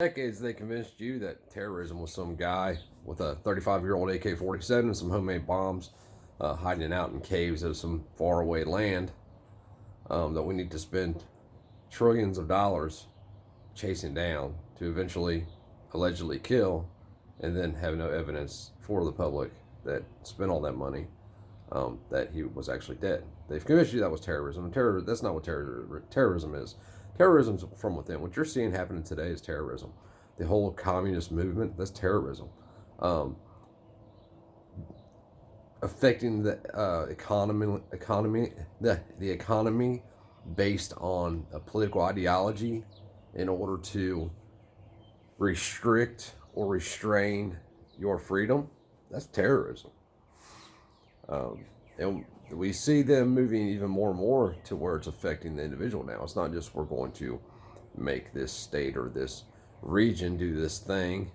Decades they convinced you that terrorism was some guy with a 35-year-old AK-47 and some homemade bombs hiding out in caves of some faraway land that we need to spend trillions of dollars chasing down to eventually allegedly kill, and then have no evidence for the public that spent all that money that he was actually dead. They've convinced you that was terrorism. And that's not what terrorism is. Terrorism's from within. What you're seeing happening today is terrorism. The whole communist movement, that's terrorism. Um, Affecting the the economy based on a political ideology in order to restrict or restrain your freedom. That's terrorism. And we see them moving even more and more to where it's affecting the individual now. It's not just we're going to make this state or this region do this thing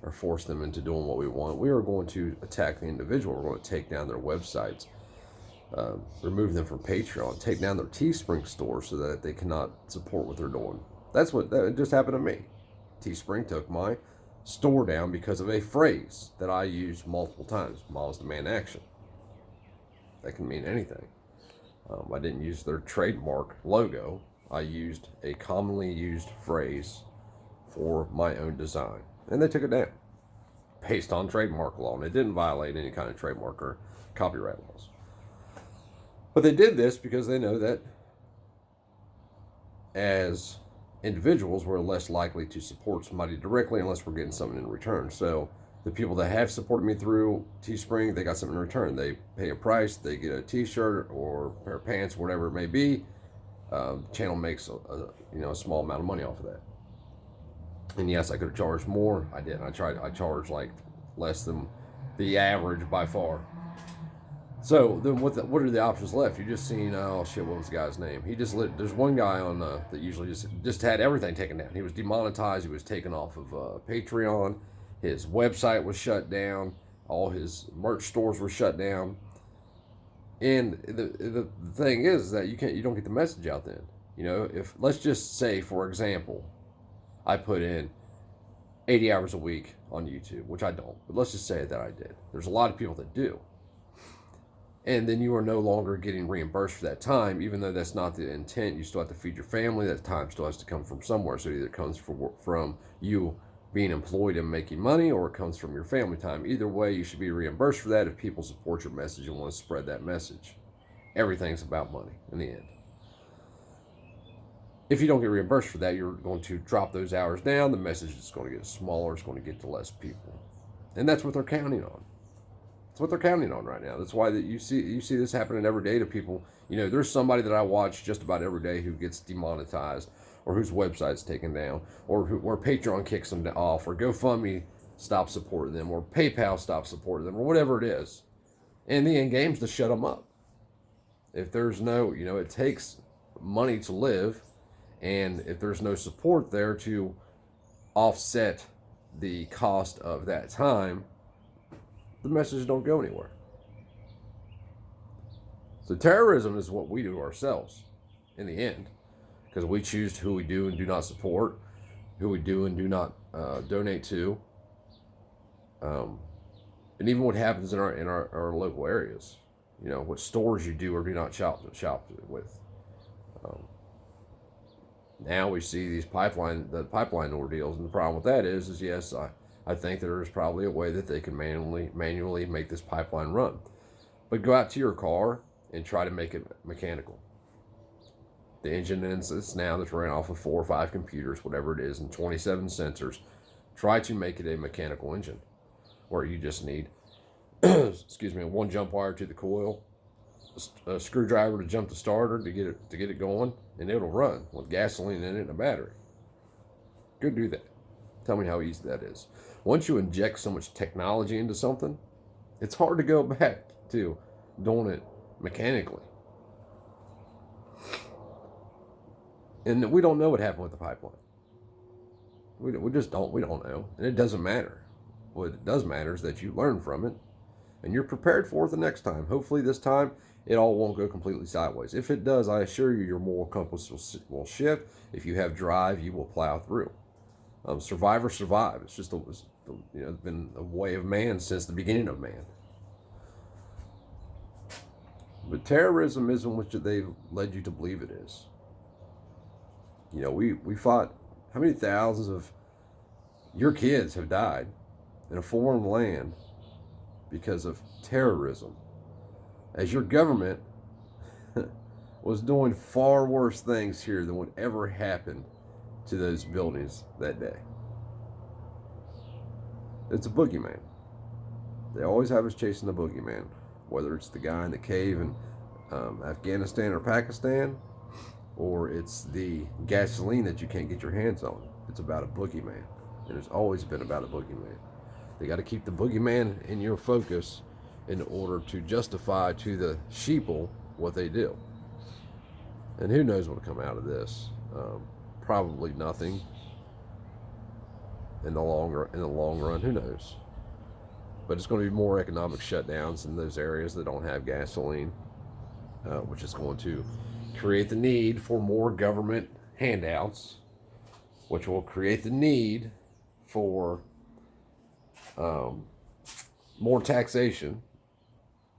or force them into doing what we want. We are going to attack the individual. We're going to take down their websites, remove them from Patreon, take down their Teespring store so that they cannot support what they're doing. That just happened to me. Teespring took my store down because of a phrase that I used multiple times. Moms demand action. That can mean anything. I didn't use their trademark logo. I used a commonly used phrase for my own design. And they took it down based on trademark law. And it didn't violate any kind of trademark or copyright laws. But they did this because they know that as individuals, we're less likely to support somebody directly unless we're getting something in return. So the people that have supported me through Teespring, they got something in return. They pay a price, they get a T-shirt or a pair of pants, whatever it may be. The channel makes a small amount of money off of that. And yes, I could have charged more. I didn't. I charged like less than the average by far. So then, what are the options left? You're just seeing, oh shit, what was the guy's name? There's one guy on that usually just had everything taken down. He was demonetized. He was taken off of Patreon. His website was shut down. All his merch stores were shut down. And the thing is that you don't get the message out then. If let's just say, for example, I put in 80 hours a week on YouTube, which I don't, but let's just say that I did. There's a lot of people that do. And then you are no longer getting reimbursed for that time, even though that's not the intent. You still have to feed your family. That time still has to come from somewhere. So it either comes from you being employed and making money, or it comes from your family time. Either way, you should be reimbursed for that if people support your message and want to spread that message. Everything's about money in the end. If you don't get reimbursed for that, you're going to drop those hours down. The message is going to get smaller. It's going to get to less people. And that's what they're counting on. That's what they're counting on right now. That's why that you see this happening every day to people. There's somebody that I watch just about every day who gets demonetized, or whose website's taken down, or where Patreon kicks them off, or GoFundMe stops supporting them, or PayPal stops supporting them, or whatever it is. And the end game's to shut them up. If there's no, it takes money to live, and if there's no support there to offset the cost of that time, the messages don't go anywhere. So terrorism is what we do ourselves in the end, because we choose who we do and do not support, who we do and do not donate to, and even what happens in our local areas. What stores you do or do not shop with. Now we see these pipeline ordeals, and the problem with that is yes, I think there is probably a way that they can manually make this pipeline run. But go out to your car and try to make it mechanical. The engine it's now that's running off of 4 or 5 computers, whatever it is, and 27 sensors. Try to make it a mechanical engine, where you just need, one jump wire to the coil, a screwdriver to jump the starter to get it going, and it'll run with gasoline in it and a battery. Go do that. Tell me how easy that is. Once you inject so much technology into something, it's hard to go back to doing it mechanically. And we don't know what happened with the pipeline. We just don't. We don't know. And it doesn't matter. What does matter is that you learn from it and you're prepared for it the next time. Hopefully this time it all won't go completely sideways. If it does, I assure you your moral compass will shift. If you have drive, you will plow through. Survive or survive. It's just been a way of man since the beginning of man. But terrorism isn't what they've led you to believe it is. We fought. How many thousands of your kids have died in a foreign land because of terrorism, as your government was doing far worse things here than what ever happened to those buildings that day. It's a boogeyman. They always have us chasing the boogeyman, whether it's the guy in the cave in Afghanistan or Pakistan, or it's the gasoline that you can't get your hands on. It's about a boogeyman, and it's always been about a boogeyman. They got to keep the boogeyman in your focus in order to justify to the sheeple what they do. And who knows what will come out of this? Probably nothing. In the long run, who knows? But it's going to be more economic shutdowns in those areas that don't have gasoline, which is going to create the need for more government handouts, which will create the need for more taxation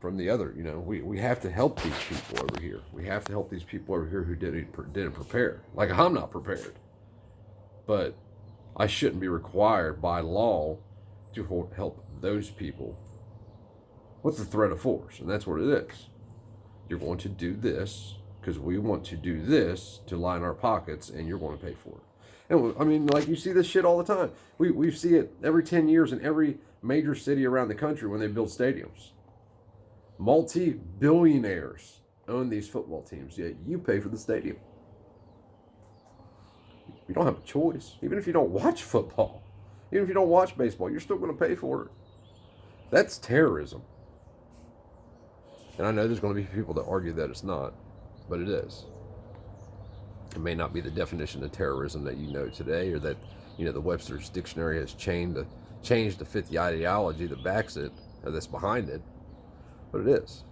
from the other. We have to help these people over here. We have to help these people over here who didn't prepare. Like, I'm not prepared, but I shouldn't be required by law to help those people with the threat of force. And that's what it is. You're going to do this because we want to do this to line our pockets, and you're going to pay for it. And I mean, like, you see this shit all the time. We see it every 10 years in every major city around the country when they build stadiums. Multi-billionaires own these football teams, yet you pay for the stadium. You don't have a choice. Even if you don't watch football, even if you don't watch baseball, you're still going to pay for it. That's terrorism. And I know there's going to be people that argue that it's not, but it is. It may not be the definition of terrorism that you know today, or that the Webster's dictionary has changed to fit the ideology that backs it, or that's behind it, but it is.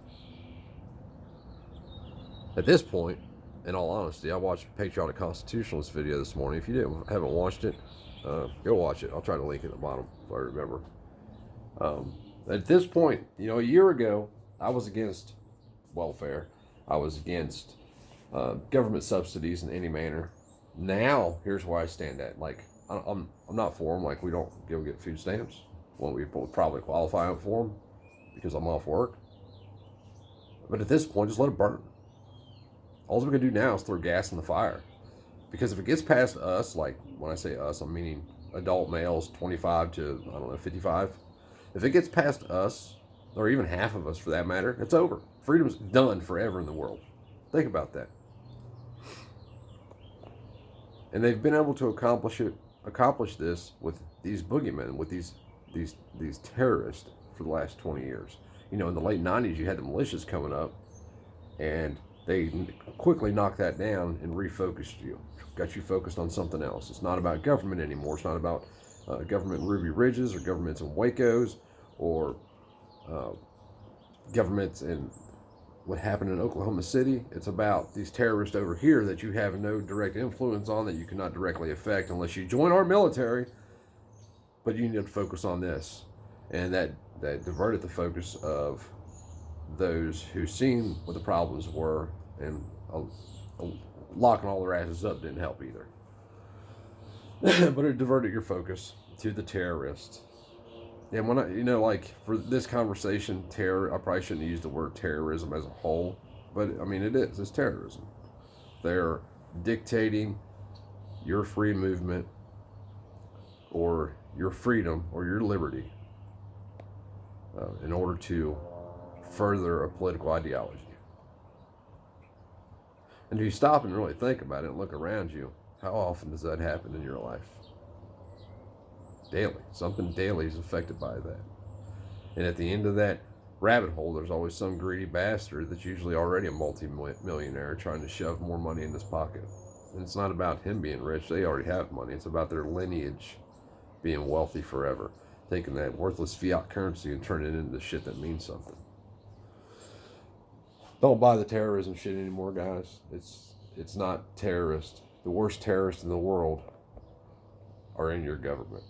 At this point, in all honesty, I watched Patriotic Constitutionalist video this morning. If you haven't watched it, go watch it. I'll try to link it at the bottom if I remember. At this point, a year ago, I was against welfare. I was against government subsidies in any manner. Now, here's where I stand at. Like, I'm not for them. Like, we don't get food stamps. Well, we probably qualify for them because I'm off work. But at this point, just let it burn. All we can do now is throw gas in the fire. Because if it gets past us, like, when I say us, I'm meaning adult males 25 to, 55. If it gets past us, or even half of us for that matter, it's over. Freedom's done forever in the world. Think about that. And they've been able to accomplish this with these boogeymen, with these terrorists for the last 20 years. In the late 90s, you had the militias coming up, and they quickly knocked that down and refocused you, got you focused on something else. It's not about government anymore. It's not about government in Ruby Ridges or governments in Wacos or governments in what happened in Oklahoma City. It's about these terrorists over here that you have no direct influence on, that you cannot directly affect unless you join our military. But you need to focus on this. And that diverted the focus of those who seen what the problems were, and locking all their asses up didn't help either. But it diverted your focus to the terrorists. And when like, for this conversation, I probably shouldn't use the word terrorism as a whole, but I mean, it's terrorism. They're dictating your free movement or your freedom or your liberty in order to further a political ideology. And if you stop and really think about it and look around you, how often does that happen in your life? Daily. Something daily is affected by that. And at the end of that rabbit hole, there's always some greedy bastard that's usually already a multi-millionaire trying to shove more money in his pocket. And it's not about him being rich. They already have money. It's about their lineage being wealthy forever. Taking that worthless fiat currency and turning it into shit that means something. Don't buy the terrorism shit anymore, guys. It's not terrorist. The worst terrorists in the world are in your government.